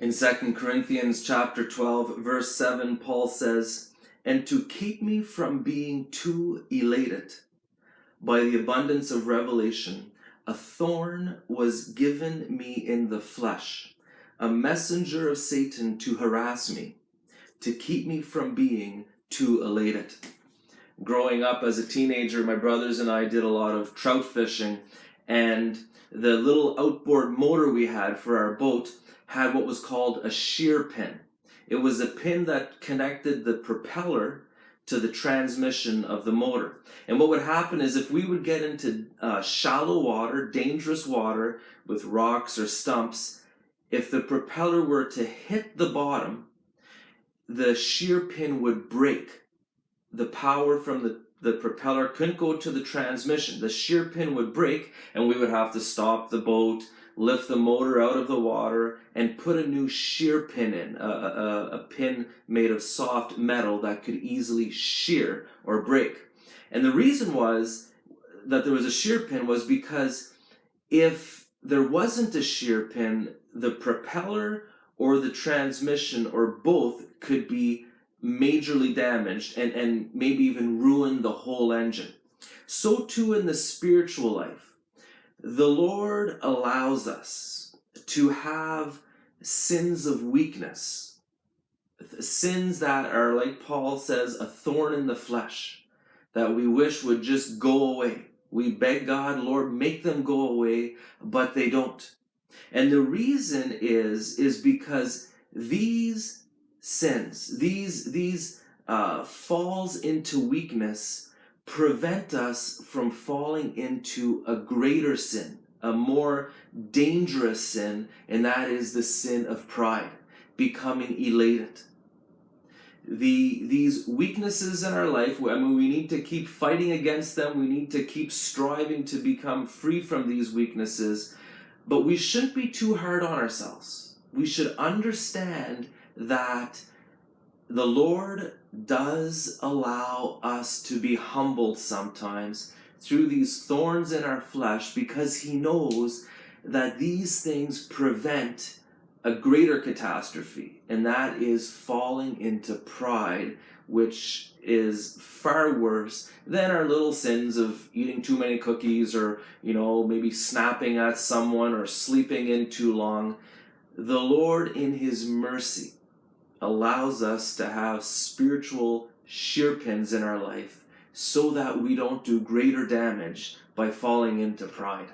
In 2 Corinthians chapter 12, verse 7, Paul says, "And to keep me from being too elated by the abundance of revelation, a thorn was given me in the flesh, a messenger of Satan to harass me, to keep me from being too elated." Growing up as a teenager, my brothers and I did a lot of trout fishing, and the little outboard motor we had for our boat had what was called a shear pin. It was a pin that connected the propeller to the transmission of the motor. And what would happen is if we would get into shallow water, dangerous water with rocks or stumps, if the propeller were to hit the bottom, the shear pin would break. The power from the propeller couldn't go to the transmission. The shear pin would break, and we would have to stop the boat, lift the motor out of the water, and put a new shear pin in, a pin made of soft metal that could easily shear or break. And the reason was that there was a shear pin was because if there wasn't a shear pin, the propeller or the transmission or both could be majorly damaged and maybe even ruin the whole engine. So too in the spiritual life. The Lord allows us to have sins of weakness, sins that are, like Paul says, a thorn in the flesh, that we wish would just go away. We beg God, Lord, make them go away, but they don't. And the reason is because these sins, these falls into weakness prevent us from falling into a greater sin, a more dangerous sin, and that is the sin of pride, becoming elated. These weaknesses in our life, I mean, we need to keep fighting against them. We need to keep striving to become free from these weaknesses, but we shouldn't be too hard on ourselves. We should understand that the Lord does allow us to be humbled sometimes through these thorns in our flesh, because He knows that these things prevent a greater catastrophe, and that is falling into pride, which is far worse than our little sins of eating too many cookies, or maybe snapping at someone or sleeping in too long. The Lord, in His mercy, allows us to have spiritual shear pins in our life so that we don't do greater damage by falling into pride.